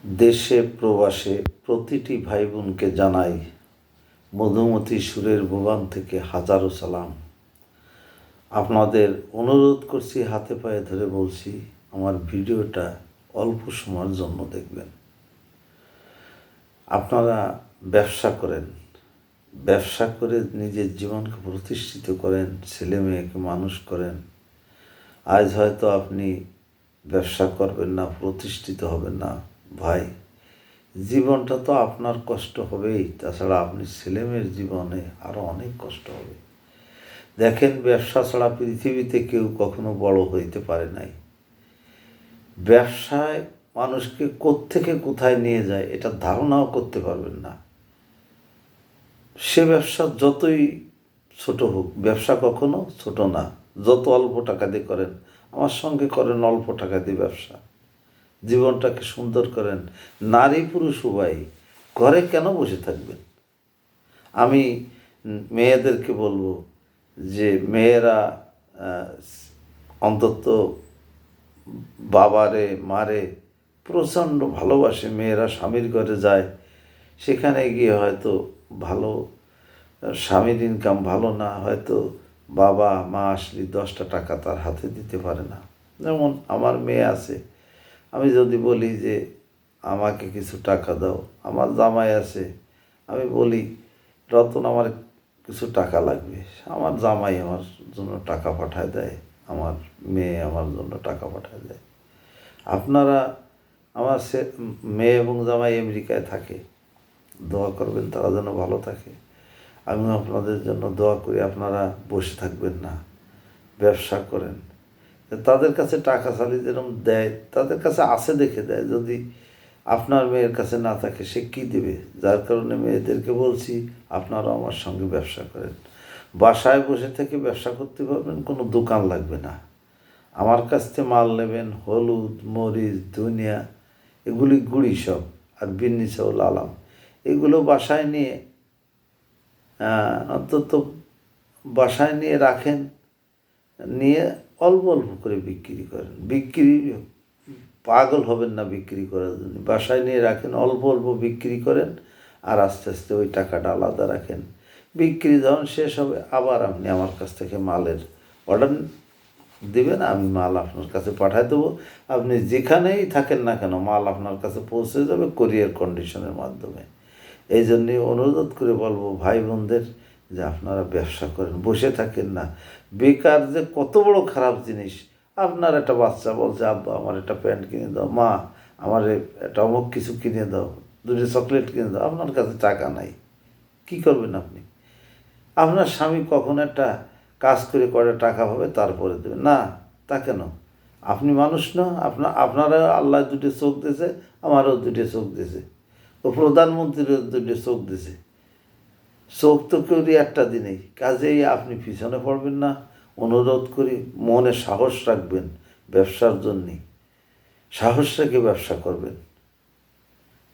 দেশে প্রবাসে প্রতিটি ভাই বোনকে জানাই মধুমতি সুরের ভুবন থেকে হাজারো সালাম। আপনাদের অনুরোধ করছি, হাতে পায়ে ধরে বলছি, আমার ভিডিওটা অল্প সময়ের জন্য দেখবেন। আপনারা ব্যবসা করেন, ব্যবসা করে নিজের জীবনকে প্রতিষ্ঠিত করেন, ছেলে মেয়েকে মানুষ করেন। আজ হয়তো আপনি ব্যবসা করবেন না, প্রতিষ্ঠিত হবেন না, ভাই জীবনটা তো আপনার কষ্ট হবেই, তাছাড়া আপনি ছেলেমেয়ের জীবনে আরও অনেক কষ্ট হবে। দেখেন, ব্যবসা ছাড়া পৃথিবীতে কেউ কখনো বড় হইতে পারে নাই। ব্যবসায় মানুষকে কোত্থেকে কোথায় নিয়ে যায় এটা ধারণাও করতে পারবেন না। সে ব্যবসা যতই ছোট হোক, ব্যবসা কখনো ছোট না। যত অল্প টাকা দিয়ে করেন, আমার সঙ্গে করেন অল্প টাকা দিয়ে ব্যবসা, জীবনটাকে সুন্দর করেন। নারী পুরুষ উভয় ঘরে কেন বসে থাকবেন? আমি মেয়েদেরকে বলবো যে মেয়েরা অন্তত বাবারে মারে প্রচণ্ড ভালোবাসে। মেয়েরা স্বামীর ঘরে যায়, সেখানে গিয়ে হয়তো ভালো স্বামীর ইনকাম ভালো না, হয়তো বাবা মা আসলে 10টা টাকা তার হাতে দিতে পারে না। যেমন আমার মেয়ে আছে, আমি যদি বলি যে আমাকে কিছু টাকা দাও, আমার জামাই আছে, আমি বলি রতন আমার কিছু টাকা লাগবে, আমার জামাই আমার জন্য টাকা পাঠায় দেয়, আমার মেয়ে আমার জন্য টাকা পাঠায় দেয়। আপনারা, আমার মেয়ে এবং জামাই আমেরিকায় থাকে, দোয়া করবেন তারা যেন ভালো থাকে। আমিও আপনাদের জন্য দোয়া করি। আপনারা বসে থাকবেন না, ব্যবসা করেন। তাদের কাছে টাকা চালি যেরকম দেয়, তাদের কাছে আছে দেখে দেয়। যদি আপনার মেয়ের কাছে না থাকে, সে কী দেবে? যার কারণে মেয়েদেরকে বলছি, আপনারাও আমার সঙ্গে ব্যবসা করেন। বাসায় বসে থেকে ব্যবসা করতে পারবেন, কোনো দোকান লাগবে না। আমার কাছ থেকে মাল নেবেন, হলুদ, মরিচ, ধনিয়া, এগুলি গুঁড়ি সব, আর বিন্নি চাউল, আলাম, এগুলো বাসায় নিয়ে অন্তত বাসায় নিয়ে রাখেন, নিয়ে অল্প অল্প করে বিক্রি করেন। পাগল হবেন না বিক্রি করার জন্য। বাসায় নিয়ে রাখেন, অল্প অল্প বিক্রি করেন, আর আস্তে আস্তে ওই টাকাটা আলাদা রাখেন। বিক্রি যখন শেষ হবে, আবার আপনি আমার কাছ থেকে মালের অর্ডার দেবেন, আমি মাল আপনার কাছে পাঠায় দেবো। আপনি যেখানেই থাকেন না কেন, মাল আপনার কাছে পৌঁছে যাবে কোরিয়ার কন্ডিশনের মাধ্যমে। এই জন্যই অনুরোধ করে বলবো ভাই বোনদের যে আপনারা ব্যবসা করেন, বসে থাকেন না। বেকার যে কত বড় খারাপ জিনিস। আপনার একটা বাচ্চা বলছে, আব্বা আমার একটা প্যান্ট কিনে দাও, মা আমার একটা অমুক কিছু কিনে দাও, 2টো চকলেট কিনে দাও, আপনার কাছে টাকা নাই, কি করবেন আপনি? আপনার স্বামী কখন একটা কাজ করে কয়টা টাকা পাবে তারপরে দেবে না? তা কেন? আপনি মানুষ না? আপনারা আল্লাহ 2টে চোখ দিয়েছে, আমারও 2টে চোখ দিয়েছে, ও প্রধানমন্ত্রীরও 2টে চোখ দিয়েছে। চোখ তো কেউই একটা দিনেই, কাজেই আপনি পিছনে পড়বেন না। অনুরোধ করি, মনে সাহস রাখবেন ব্যবসার জন্যে, সাহস রেখে ব্যবসা করবেন।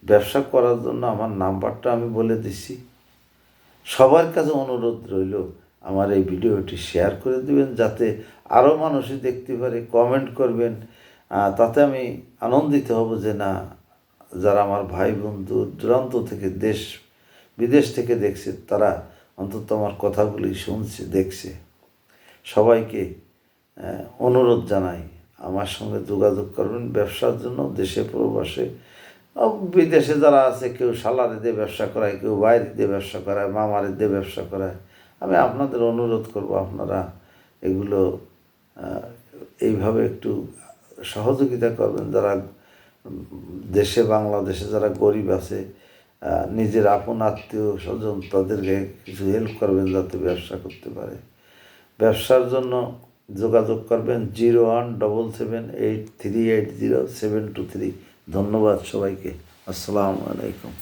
ব্যবসা করার জন্য আমার নাম্বারটা আমি বলে দিচ্ছি। সবার কাছে অনুরোধ রইল, আমার এই ভিডিওটি শেয়ার করে দেবেন, যাতে আরও মানুষই দেখতে পারে। কমেন্ট করবেন, তাতে আমি আনন্দিত হব যে না, যারা আমার ভাই বন্ধু দূরান্ত থেকে দেশ বিদেশ থেকে দেখছে, তারা অন্তত আমার কথাগুলি শুনছে, দেখছে। সবাইকে অনুরোধ জানাই, আমার সঙ্গে যোগাযোগ করবেন ব্যবসার জন্য। দেশে প্রবাসে, বিদেশে যারা আছে, কেউ সালারে দিয়ে ব্যবসা করায়, কেউ বাইরে দিয়ে ব্যবসা করায়, মামারে দিয়ে ব্যবসা করায়। আমি আপনাদের অনুরোধ করব, আপনারা এগুলো এইভাবে একটু সহযোগিতা করবেন। যারা দেশে, বাংলাদেশে যারা গরিব আছে, নিজের আপন আত্মীয় স্বজন, তাদেরকে কিছু হেল্প করবেন যাতে ব্যবসা করতে পারে। ব্যবসার জন্য যোগাযোগ করবেন 017778380723। ধন্যবাদ সবাইকে। আসসালামু আলাইকুম।